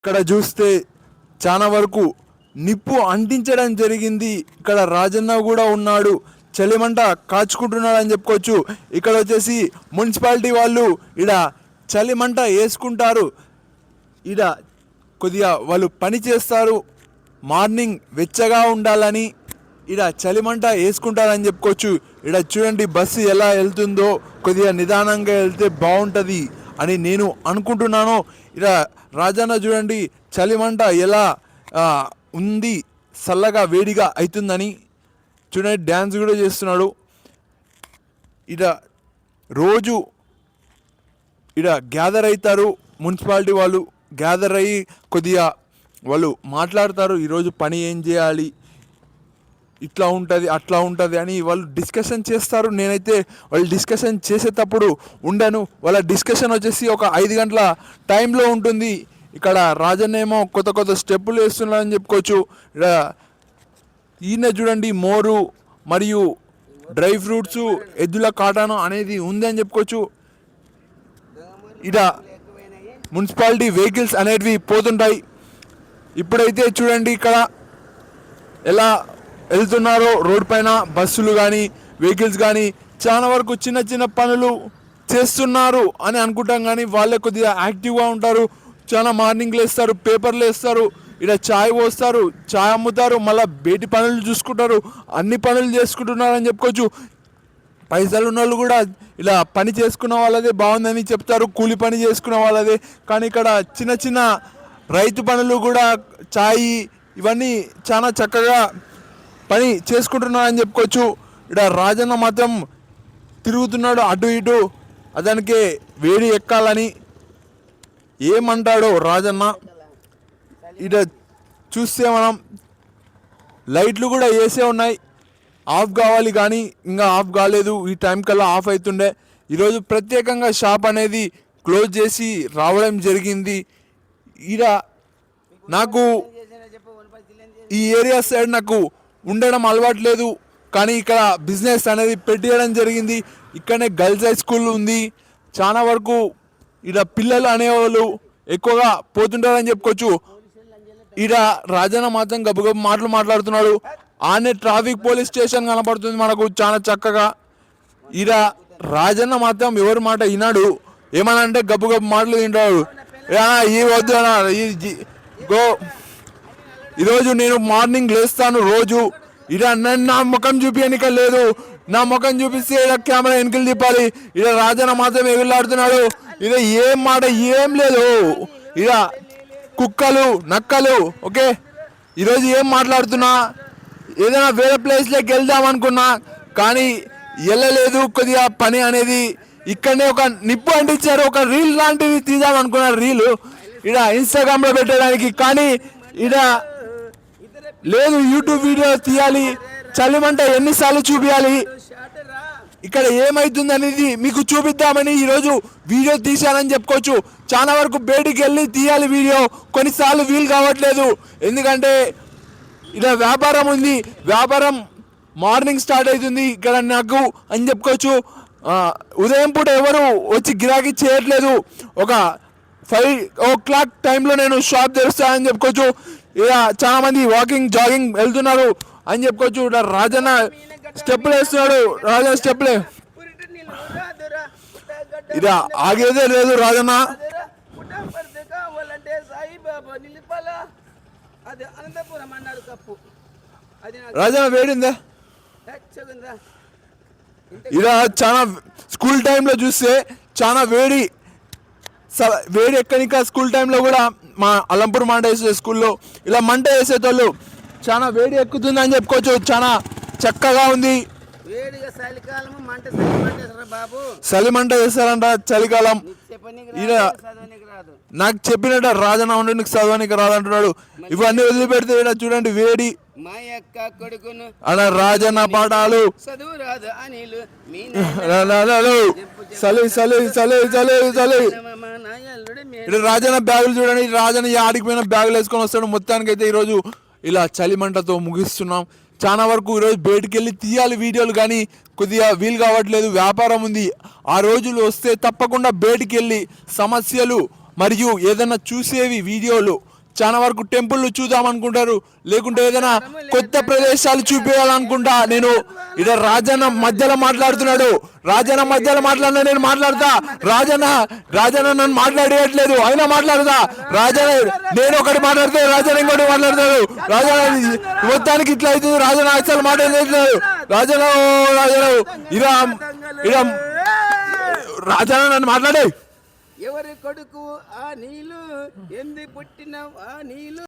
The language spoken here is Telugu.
ఇక్కడ చూస్తే చాలా వరకు నిప్పు అంటించడం జరిగింది. ఇక్కడ రాజన్న కూడా ఉన్నాడు, చలిమంట కాచుకుంటున్నాడు అని చెప్పుకోవచ్చు. ఇక్కడ వచ్చేసి మున్సిపాలిటీ వాళ్ళు ఇడ చలిమంట వేసుకుంటారు. ఇడ కొద్దిగా వాళ్ళు పని చేస్తారు, మార్నింగ్ వెచ్చగా ఉండాలని ఇడ చలిమంట వేసుకుంటారని చెప్పుకోవచ్చు. ఇడ చూడండి బస్సు ఎలా వెళ్తుందో, కొద్దిగా నిదానంగా వెళ్తే బాగుంటుంది అని నేను అనుకుంటున్నాను. ఇడ రాజన్న చూడండి చలిమంట ఎలా ఉంది, చల్లగా వేడిగా అవుతుందని చూడండి డ్యాన్స్ కూడా చేస్తున్నాడు. ఇడ రోజు ఇడ గ్యాదర్ అవుతారు, మున్సిపాలిటీ వాళ్ళు గ్యాదర్ అయ్యి కొద్దిగా వాళ్ళు మాట్లాడతారు. ఈరోజు పని ఏం చేయాలి, ఇట్లా ఉంటుంది అట్లా ఉంటుంది అని వాళ్ళు డిస్కషన్ చేస్తారు. నేనైతే వాళ్ళు డిస్కషన్ చేసేటప్పుడు ఉండను. వాళ్ళ డిస్కషన్ వచ్చేసి ఒక 5 గంటల టైంలో ఉంటుంది. ఇక్కడ రాజన్న ఏమో కొత్త కొత్త స్టెప్పులు వేస్తున్నారని చెప్పుకోవచ్చు. ఇక్కడ ఈయన చూడండి మోరు మరియు డ్రై ఫ్రూట్స్, ఎద్దుల కాటాను అనేది ఉంది అని చెప్పుకోవచ్చు. ఇక్కడ మున్సిపాలిటీ వెహికల్స్ అనేటివి పోతుంటాయి. ఇప్పుడైతే చూడండి ఇక్కడ ఎలా వెళ్తున్నారో రోడ్ పైన బస్సులు కానీ వెహికల్స్ కానీ చాలా వరకు చిన్న చిన్న పనులు చేస్తున్నారు అని అనుకుంటాం. కానీ వాళ్ళే కొద్దిగా యాక్టివ్గా ఉంటారు. చాలా మార్నింగ్ లేస్తారు, పేపర్లు వేస్తారు, ఇక్కడ చాయ్ పోస్తారు, చాయ్ అమ్ముతారు, మళ్ళీ బయటి పనులు చూసుకుంటారు, అన్ని పనులు చేసుకుంటున్నారని చెప్పుకోవచ్చు. పైసలు ఉన్న వాళ్ళు కూడా ఇలా పని చేసుకున్న వాళ్ళదే బాగుందని చెప్తారు, కూలి పని చేసుకున్న వాళ్ళదే. కానీ ఇక్కడ చిన్న చిన్న రైతు పనులు కూడా చాయ్ ఇవన్నీ చాలా చక్కగా పని చేసుకుంటున్నారని చెప్పుకోవచ్చు. ఇక్కడ రాజన్న మాత్రం తిరుగుతున్నాడు అటు ఇటు, అతనికి వేడి ఎక్కాలని. ఏమంటాడో రాజన్న. ఇట చూస్తే మనం లైట్లు కూడా వేసే ఉన్నాయి, ఆఫ్ కావాలి కానీ ఇంకా ఆఫ్ కాలేదు. ఈ టైం కల్లా ఆఫ్ అవుతుండే. ఈరోజు ప్రత్యేకంగా షాప్ అనేది క్లోజ్ చేసి రావడం జరిగింది. ఈడ నాకు ఈ ఏరియా సైడ్ నాకు ఉండడం అలవాటు లేదు, కానీ ఇక్కడ బిజినెస్ అనేది పెట్టేయడం జరిగింది. ఇక్కడనే గర్ల్స్ హై స్కూల్ ఉంది. చాలా వరకు ఇక్కడ పిల్లలు అనేవాళ్ళు ఎక్కువగా పోతుంటారని చెప్పుకోవచ్చు. ఈడ రాజన్న మాత్రం గబగబు మాట్లాడుతున్నాడు. ఆనే ట్రాఫిక్ పోలీస్ స్టేషన్ కనపడుతుంది మనకు చాలా చక్కగా. ఈడ రాజన్న మాత్రం ఎవరి మాట వినాడు, ఏమన్నా అంటే గబగబు మాటలు తింటాడు. ఈ వద్దు అన్న గో, ఈరోజు నేను మార్నింగ్ లేస్తాను రోజు. ఇడ నా ముఖం చూపించనిక లేదు, నా ముఖం చూపిస్తే ఇలా కెమెరా వెనుకలు తిప్పాలి. ఇడ రాజన్న మాత్రం ఎగులాడుతున్నాడు. ఇక ఏం మాట ఏం లేదు. ఇక కుక్కలు నక్కలు ఓకే. ఈరోజు ఏం మాట్లాడుతున్నా, ఏదైనా వేరే ప్లేస్లోకి వెళ్దాం అనుకున్నా కానీ వెళ్ళలేదు. కొద్దిగా పని అనేది ఇక్కడనే ఒక నిప్పు అంటించారు, ఒక రీల్ లాంటివి తీద్దాం అనుకున్నారు, రీలు ఇడ ఇన్స్టాగ్రామ్లో పెట్టడానికి. కానీ ఇడ లేదు, యూట్యూబ్ వీడియో తీయాలి, చలిమంట ఎన్నిసార్లు చూపించాలి, ఇక్కడ ఏమైతుంది అనేది మీకు చూపిద్దామని ఈరోజు వీడియో తీశానని చెప్పుకోవచ్చు. చాలా వరకు బయటికి వెళ్ళి తీయాలి వీడియో, కొన్నిసార్లు వీలు కావట్లేదు. ఎందుకంటే ఇలా వ్యాపారం ఉంది, వ్యాపారం మార్నింగ్ స్టార్ట్ అవుతుంది ఇక్కడ నాకు అని చెప్పుకోవచ్చు. ఉదయం పూట ఎవరు వచ్చి గిరాకీ చేయట్లేదు. ఒక 5 o'clock టైంలో నేను షాప్ తెరుస్తానని చెప్పుకోవచ్చు. ఇక చాలా మంది వాకింగ్ జాగింగ్ వెళ్తున్నారు అని చెప్పుకోవచ్చు. ఇక్కడ రాజన్న స్టెప్పులు వేస్తున్నాడు, రాజన్న స్టెప్పులే. ఇది ఆగేదే లేదు రాజన్న. రాజన్న వేడిందా? ఇలా చాలా స్కూల్ టైంలో చూస్తే చాలా వేడి ఎక్కడిక. స్కూల్ టైంలో కూడా మా అలంపూర్ మంట వేసే స్కూల్లో ఇలా మంట వేసేటోళ్ళు చాలా వేడి ఎక్కుతుంది అని చెప్పుకోవచ్చు. చాలా చక్కగా ఉంది. చలిమంట వేస్తారంట చలికాలం. నాకు చెప్పినట్ట రాజన్న ఉండి నీకు చదవనికి రాదంటున్నాడు. ఇవన్నీ వదిలిపెడితే ఇక్కడ చూడండి వేడి. అలా రాజన్న పాఠాలు చలి చలి చలి చలి చలి. ఇక్కడ రాజన్న బ్యాగులు చూడండి, రాజన్న ఆడికి పోయిన బ్యాగులు వేసుకొని వస్తాడు. మొత్తానికి అయితే ఈరోజు ఇలా చలిమంటతో ముగిస్తున్నాం. చాలా వరకు ఈరోజు బయటికి వెళ్ళి తీయాలి వీడియోలు, కానీ కొద్దిగా వీలు కావట్లేదు, వ్యాపారం ఉంది. ఆ రోజులు వస్తే తప్పకుండా బయటికి వెళ్ళి సమస్యలు మరియు ఏదైనా చూసేవి వీడియోలు చాలా వరకు టెంపుల్ చూద్దాం అనుకుంటారు, లేకుంటే ఏదైనా కొత్త ప్రదేశాలు చూపించాలనుకుంటా. నేను ఇక్కడ రాజన్న మధ్యలో మాట్లాడుతున్నాడు, రాజన్న మధ్యలో మాట్లాడినా నేను మాట్లాడతా. రాజన్న నన్ను మాట్లాడేయట్లేదు, అయినా మాట్లాడతా. రాజన్న నేను ఒకటి మాట్లాడితే రాజన్న ఇంకోటి మాట్లాడతాడు. రాజన్న మొత్తానికి ఇట్లా అవుతుంది, రాజన్న అసలు మాట్లాడలేదు. రాజన్న ఇలా ఇలా రాజన్న నన్ను మాట్లాడే ఎవరి కొడుకు ఆ నీళ్ళు ఎందు పుట్టిన ఆ నీళ్ళు